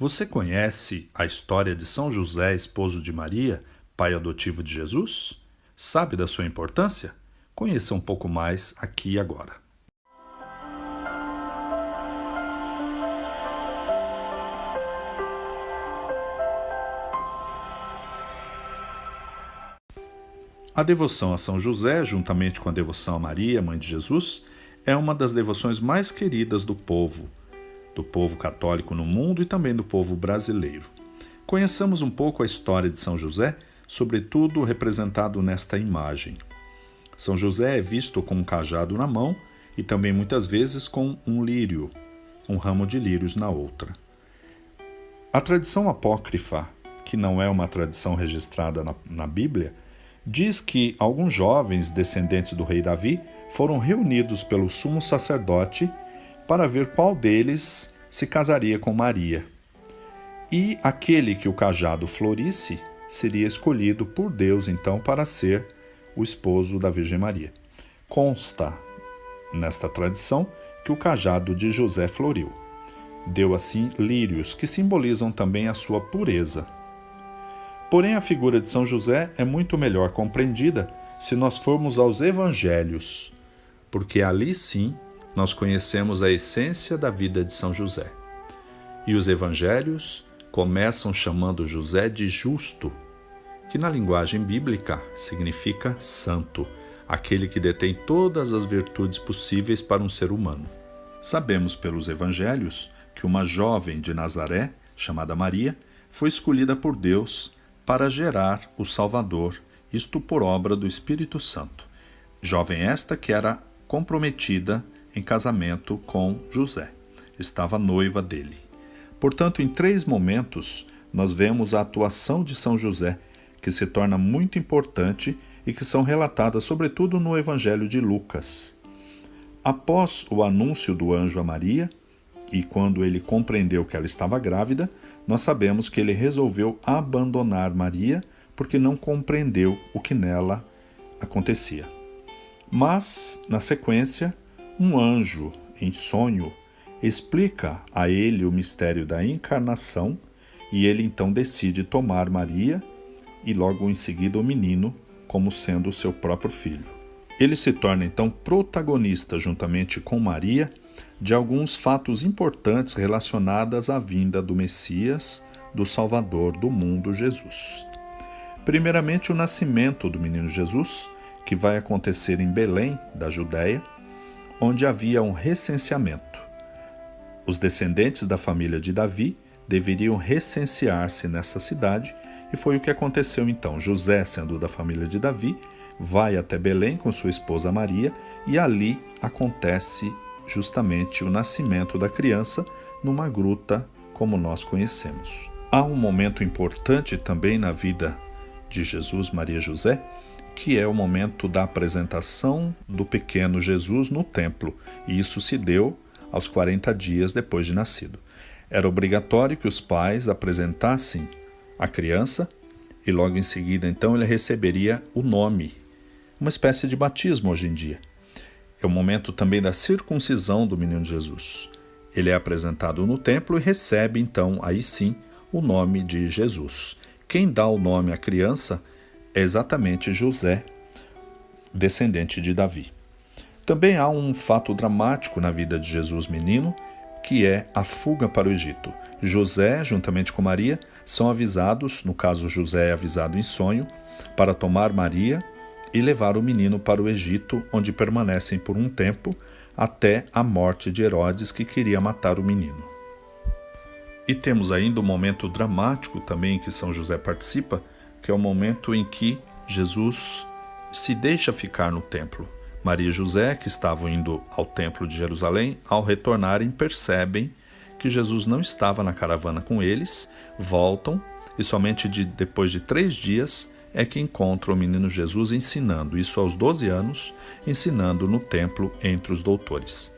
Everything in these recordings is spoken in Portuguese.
Você conhece a história de São José, esposo de Maria, pai adotivo de Jesus? Sabe da sua importância? Conheça um pouco mais aqui e agora. A devoção a São José, juntamente com a devoção a Maria, mãe de Jesus, é uma das devoções mais queridas do povo católico no mundo e também do povo brasileiro. Conheçamos um pouco a história de São José, sobretudo representado nesta imagem. São José é visto com um cajado na mão e também muitas vezes com um lírio, um ramo de lírios na outra. A tradição apócrifa, que não é uma tradição registrada na Bíblia, diz que alguns jovens descendentes do rei Davi foram reunidos pelo sumo sacerdote para ver qual deles se casaria com Maria. E aquele que o cajado florisse seria escolhido por Deus, então, para ser o esposo da Virgem Maria. Consta, nesta tradição, que o cajado de José floriu. Deu, assim, lírios, que simbolizam também a sua pureza. Porém, a figura de São José é muito melhor compreendida se nós formos aos Evangelhos, porque ali sim nós conhecemos a essência da vida de São José. E os Evangelhos começam chamando José de justo, que na linguagem bíblica significa santo, aquele que detém todas as virtudes possíveis para um ser humano. Sabemos pelos Evangelhos que uma jovem de Nazaré, chamada Maria, foi escolhida por Deus para gerar o Salvador, isto por obra do Espírito Santo. Jovem esta que era comprometida em casamento com José. Estava noiva dele. Portanto, em 3 momentos, nós vemos a atuação de São José, que se torna muito importante e que são relatadas sobretudo no Evangelho de Lucas. Após o anúncio do anjo a Maria, e quando ele compreendeu que ela estava grávida, nós sabemos que ele resolveu abandonar Maria porque não compreendeu o que nela acontecia. Mas, na sequência, um anjo, em sonho, explica a ele o mistério da encarnação e ele então decide tomar Maria e logo em seguida o menino como sendo o seu próprio filho. Ele se torna então protagonista, juntamente com Maria, de alguns fatos importantes relacionados à vinda do Messias, do Salvador do mundo, Jesus. Primeiramente, o nascimento do menino Jesus, que vai acontecer em Belém, da Judéia, onde havia um recenseamento. Os descendentes da família de Davi deveriam recensear-se nessa cidade, e foi o que aconteceu então. José, sendo da família de Davi, vai até Belém com sua esposa Maria, e ali acontece justamente o nascimento da criança numa gruta, como nós conhecemos. Há um momento importante também na vida de Jesus, Maria e José, que é o momento da apresentação do pequeno Jesus no templo, e isso se deu aos 40 dias depois de nascido. Era obrigatório que os pais apresentassem a criança e logo em seguida então ele receberia o nome, uma espécie de batismo hoje em dia. É o momento também da circuncisão do menino Jesus. Ele é apresentado no templo e recebe então aí sim o nome de Jesus. Quem dá o nome à criança é exatamente José, descendente de Davi. Também há um fato dramático na vida de Jesus menino, que é a fuga para o Egito. José, juntamente com Maria, são avisados, no caso José é avisado em sonho, para tomar Maria e levar o menino para o Egito, onde permanecem por um tempo, até a morte de Herodes, que queria matar o menino. E temos ainda um momento dramático também em que São José participa, que é o momento em que Jesus se deixa ficar no templo. Maria e José, que estavam indo ao templo de Jerusalém, ao retornarem percebem que Jesus não estava na caravana com eles, voltam e somente depois de 3 dias é que encontram o menino Jesus ensinando, isso aos 12 anos, ensinando no templo entre os doutores.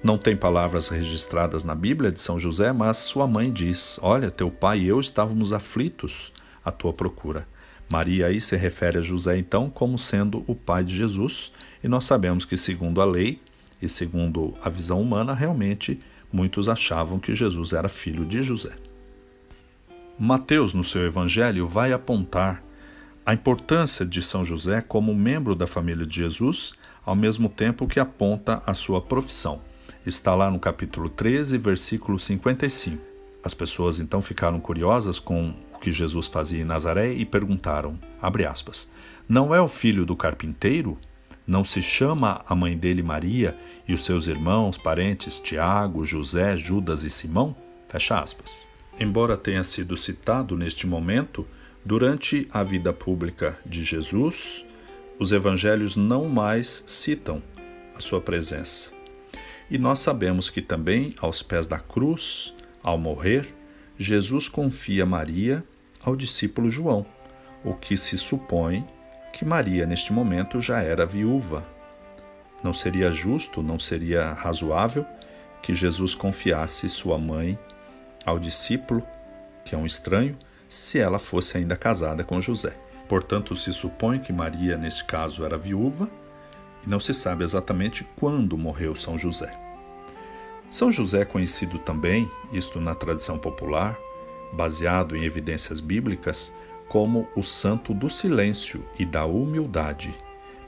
Não tem palavras registradas na Bíblia de São José, mas sua mãe diz: olha, teu pai e eu estávamos aflitos à tua procura. Maria aí se refere a José então como sendo o pai de Jesus, e nós sabemos que segundo a lei e segundo a visão humana, realmente muitos achavam que Jesus era filho de José. Mateus, no seu evangelho, vai apontar a importância de São José como membro da família de Jesus, ao mesmo tempo que aponta a sua profissão. Está lá no capítulo 13, versículo 55. As pessoas então ficaram curiosas com o que Jesus fazia em Nazaré e perguntaram, abre aspas, não é o filho do carpinteiro? Não se chama a mãe dele Maria e os seus irmãos, parentes, Tiago, José, Judas e Simão? Fecha aspas. Embora tenha sido citado neste momento, durante a vida pública de Jesus, os evangelhos não mais citam a sua presença. E nós sabemos que também, aos pés da cruz, ao morrer, Jesus confia Maria ao discípulo João, o que se supõe que Maria, neste momento, já era viúva. Não seria justo, não seria razoável que Jesus confiasse sua mãe ao discípulo, que é um estranho, se ela fosse ainda casada com José. Portanto, se supõe que Maria, neste caso, era viúva, e não se sabe exatamente quando morreu São José. São José é conhecido também, isto na tradição popular, baseado em evidências bíblicas, como o santo do silêncio e da humildade,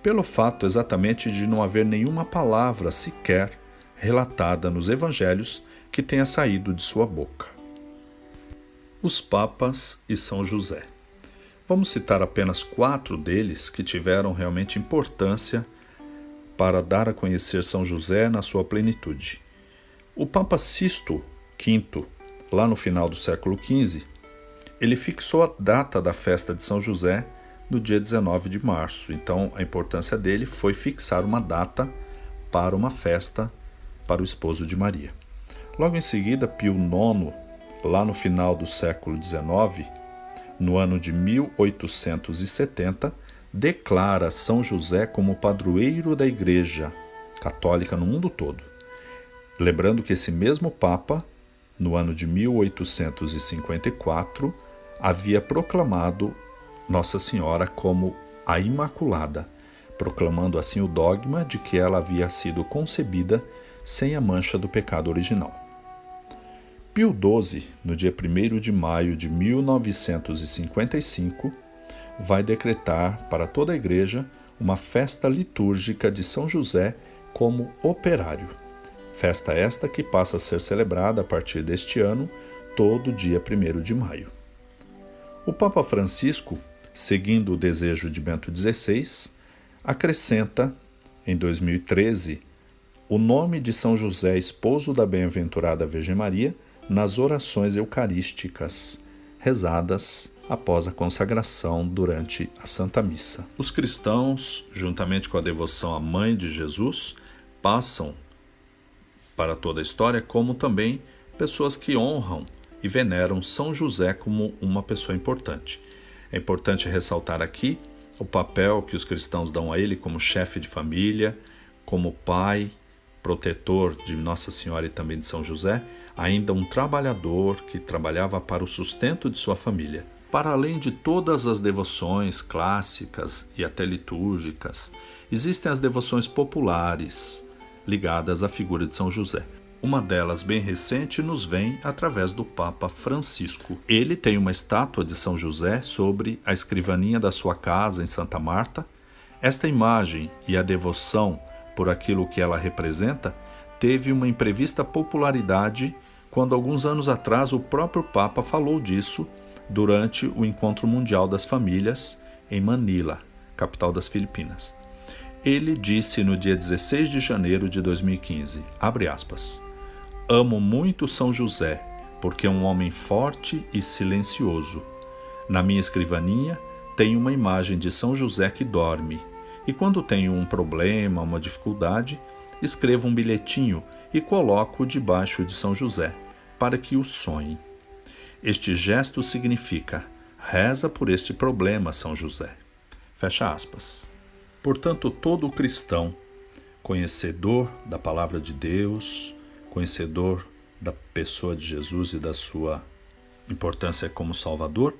pelo fato exatamente de não haver nenhuma palavra sequer relatada nos evangelhos que tenha saído de sua boca. Os papas e São José. Vamos citar apenas 4 deles que tiveram realmente importância para dar a conhecer São José na sua plenitude. O Papa Sisto V, lá no final do século XV, ele fixou a data da festa de São José no dia 19 de março. Então, a importância dele foi fixar uma data para uma festa para o esposo de Maria. Logo em seguida, Pio IX, lá no final do século XIX, no ano de 1870, declara São José como padroeiro da Igreja Católica no mundo todo. Lembrando que esse mesmo Papa, no ano de 1854, havia proclamado Nossa Senhora como a Imaculada, proclamando assim o dogma de que ela havia sido concebida sem a mancha do pecado original. Pio XII, no dia 1º de maio de 1955, vai decretar para toda a Igreja uma festa litúrgica de São José como operário. Festa esta que passa a ser celebrada a partir deste ano, todo dia 1º de maio. O Papa Francisco, seguindo o desejo de Bento XVI, acrescenta, em 2013, o nome de São José, esposo da bem-aventurada Virgem Maria, nas orações eucarísticas, rezadas após a consagração durante a Santa Missa. Os cristãos, juntamente com a devoção à Mãe de Jesus, passam para toda a história como também pessoas que honram e veneram São José como uma pessoa importante. É importante ressaltar aqui o papel que os cristãos dão a ele como chefe de família, como pai, protetor de Nossa Senhora e também de São José, ainda um trabalhador que trabalhava para o sustento de sua família. Para além de todas as devoções clássicas e até litúrgicas, existem as devoções populares ligadas à figura de São José. Uma delas, bem recente, nos vem através do Papa Francisco. Ele tem uma estátua de São José sobre a escrivaninha da sua casa em Santa Marta. Esta imagem e a devoção por aquilo que ela representa teve uma imprevista popularidade quando, alguns anos atrás, o próprio Papa falou disso durante o Encontro Mundial das Famílias em Manila, capital das Filipinas. Ele disse no dia 16 de janeiro de 2015, abre aspas, amo muito São José, porque é um homem forte e silencioso. Na minha escrivaninha tem uma imagem de São José que dorme, e quando tenho um problema, uma dificuldade, escrevo um bilhetinho e coloco debaixo de São José, para que o sonhe. Este gesto significa, reza por este problema, São José. Fecha aspas. Portanto, todo cristão, conhecedor da palavra de Deus, conhecedor da pessoa de Jesus e da sua importância como Salvador,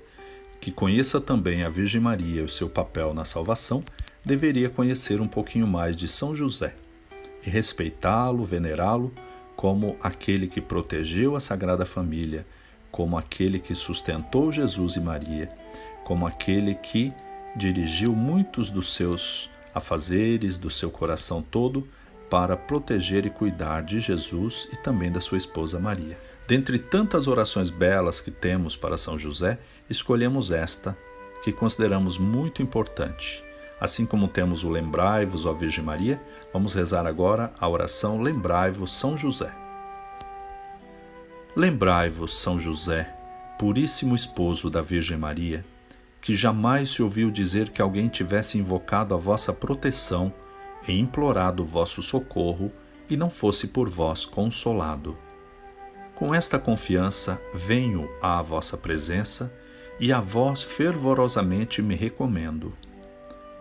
que conheça também a Virgem Maria e o seu papel na salvação, deveria conhecer um pouquinho mais de São José e respeitá-lo, venerá-lo como aquele que protegeu a Sagrada Família, como aquele que sustentou Jesus e Maria, como aquele que dirigiu muitos dos seus afazeres, do seu coração todo, para proteger e cuidar de Jesus e também da sua esposa Maria. Dentre tantas orações belas que temos para São José, escolhemos esta, que consideramos muito importante. Assim como temos o Lembrai-vos, ó Virgem Maria, vamos rezar agora a oração Lembrai-vos, São José. Lembrai-vos, São José, puríssimo esposo da Virgem Maria, que jamais se ouviu dizer que alguém tivesse invocado a vossa proteção e implorado o vosso socorro e não fosse por vós consolado. Com esta confiança venho à vossa presença e a vós fervorosamente me recomendo.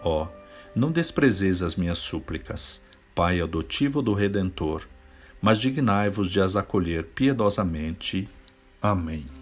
Ó, não desprezeis as minhas súplicas, Pai adotivo do Redentor, mas dignai-vos de as acolher piedosamente. Amém.